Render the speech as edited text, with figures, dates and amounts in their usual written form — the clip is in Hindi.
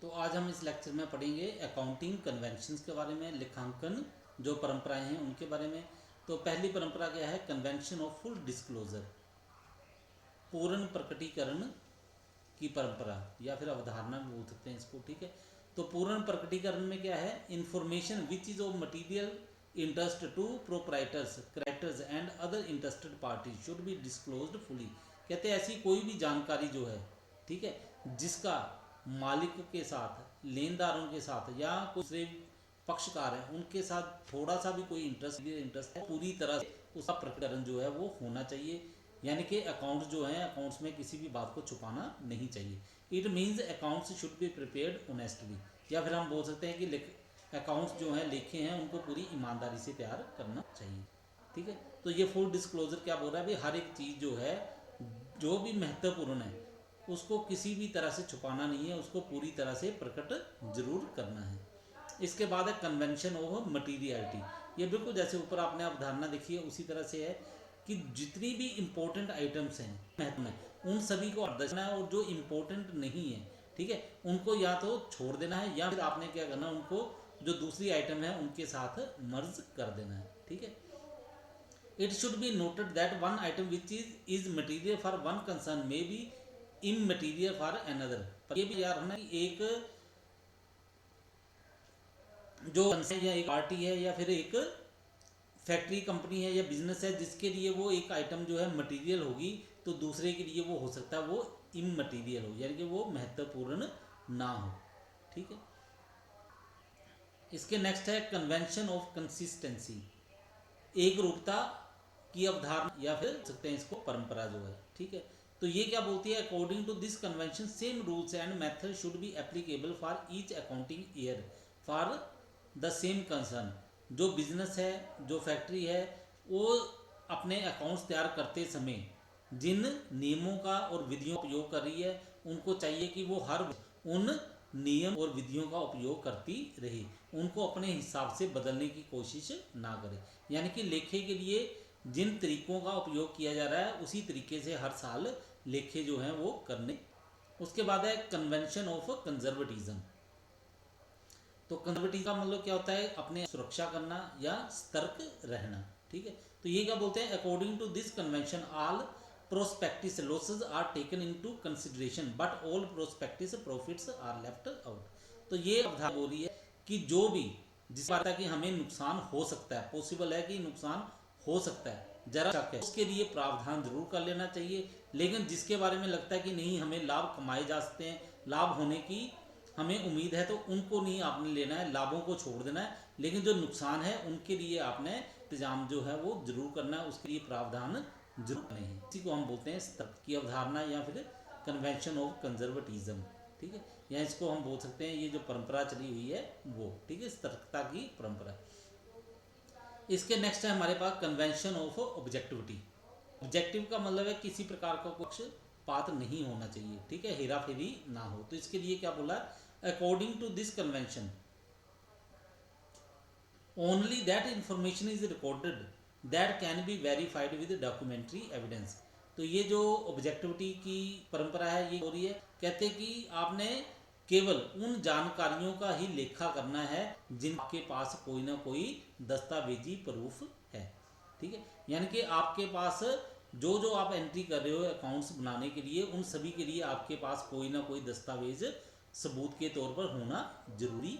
तो आज हम इस लेक्चर में पढ़ेंगे अकाउंटिंग कन्वेंशंस के बारे में, लेखांकन जो परंपराएं हैं उनके बारे में। तो पहली परंपरा क्या है? कन्वेंशन ऑफ फुल डिस्क्लोजर, पूर्ण प्रकटीकरण की परंपरा या फिर अवधारणा भी बोल सकते हैं इसको। ठीक है, तो पूर्ण प्रकटीकरण में क्या है? Information which is of material interest to proprietors, creditors and other interested parties should be disclosed fully. कहते हैं ऐसी कोई भी जानकारी जो है, ठीक है, जिसका मालिक के साथ, लेनदारों के साथ या दूसरे पक्षकार है उनके साथ थोड़ा सा भी कोई इंटरेस्ट है, पूरी तरह से उसका प्रकटीकरण जो है वो होना चाहिए। यानी कि अकाउंट्स जो हैं, अकाउंट्स में किसी भी बात को छुपाना नहीं चाहिए। It means accounts should be prepared honestly, या फिर हम बोल सकते हैं कि अकाउंट्स जो हैं, लेखे हैं, उनको पूरी ईमानदारी से तैयार करना चाहिए। ठीक है, तो ये फुल डिस्क्लोजर क्या बोल रहा है? भाई हर एक चीज़ जो है, जो भी महत्वपूर्ण है, उसको किसी भी तरह से छुपाना नहीं है, उसको पूरी तरह से प्रकट जरूर करना है। इसके बाद है कन्वेंशन ऑफ मटीरियलिटी। ये बिल्कुल जैसे ऊपर आपने अवधारणा देखी है उसी तरह से है कि जितनी भी इम्पोर्टेंट आइटम्स हैं महत्व में, उन सभी को दर्शाना है, और जो इम्पोर्टेंट नहीं है, ठीक है, उनको या तो छोड़ देना है या फिर आपने क्या करना, उनको जो दूसरी आइटम है उनके साथ मर्ज कर देना है। ठीक है, it should be noted that one item which is material for one concern may be immaterial for another. पर ये भी याद रखना कि एक जो या एक पार्टी है या फिर एक फैक्ट्री कंपनी है या बिजनेस है, जिसके लिए वो एक आइटम जो है मटेरियल होगी, तो दूसरे के लिए वो हो सकता है वो इमटेरियल हो, यानी कि वो महत्वपूर्ण ना हो। ठीक है, इसके नेक्स्ट है कन्वेंशन ऑफ कंसिस्टेंसी, एक रूपता की अवधारणा या फिर सकते हैं इसको परंपरा जो है। ठीक है, तो ये क्या बोलती है? According to this convention same rules and method should be applicable for each accounting year for the same concern. जो बिजनेस है, जो फैक्ट्री है, वो अपने अकाउंट्स तैयार करते समय जिन नियमों का और विधियों का उपयोग कर रही है, उनको चाहिए कि वो हर उन नियम और विधियों का उपयोग करती रहे, उनको अपने हिसाब से बदलने की कोशिश ना करे। यानी कि लेखे के लिए जिन तरीकों का उपयोग किया जा रहा है उसी तरीके से हर साल लेखे जो हैं वो करने। उसके बाद है कन्वेंशन ऑफ कंजर्वेटिज्म। तो कंजर्वेटिज्म का मतलब क्या होता है? अपने सुरक्षा करना या सतर्क रहना। ठीक है, तो ये क्या बोलते हैं? According to this convention all prospective losses are taken into consideration but all prospective profits are left out. तो ये अवधारणा हो रही है कि जो भी जिस बात कि हमें नुकसान हो सकता है, पॉसिबल है कि नुकसान हो सकता है, जरा शक है, उसके लिए प्रावधान जरूर कर लेना चाहिए। लेकिन जिसके बारे में लगता है कि नहीं हमें लाभ कमाए जा सकते हैं, लाभ होने की हमें उम्मीद है, तो उनको नहीं आपने लेना है, लाभों को छोड़ देना है। लेकिन जो नुकसान है उनके लिए आपने इंतजाम जो है वो जरूर करना है, उसके लिए प्रावधान जरूर करने हैं। इसी को हम बोलते हैं सतर्क की अवधारणा या फिर कन्वेंशन ऑफ कंजर्वेटिज्म। ठीक है, या इसको हम बोल सकते हैं ये जो परंपरा चली हुई है वो, ठीक है, सतर्कता की परंपरा। इसके नेक्स्ट है हमारे पास कन्वेंशन ऑफ ऑब्जेक्टिविटी। ऑब्जेक्टिव का मतलब है किसी प्रकार का कुछ पात नहीं होना चाहिए, ठीक है, हेरा फेरी ना हो। तो इसके लिए क्या बोला? According to this convention only that information is recorded that can be verified with documentary evidence. तो ये जो ऑब्जेक्टिविटी की परंपरा है ये हो रही है, कहते कि आपने केवल उन जानकारियों का ही लेखा करना है जिनके पास कोई ना कोई दस्तावेजी प्रूफ है। ठीक है, यानी कि आपके पास जो जो आप एंट्री कर रहे हो अकाउंट्स बनाने के लिए, उन सभी के लिए आपके पास कोई ना कोई दस्तावेज सबूत के तौर पर होना जरूरी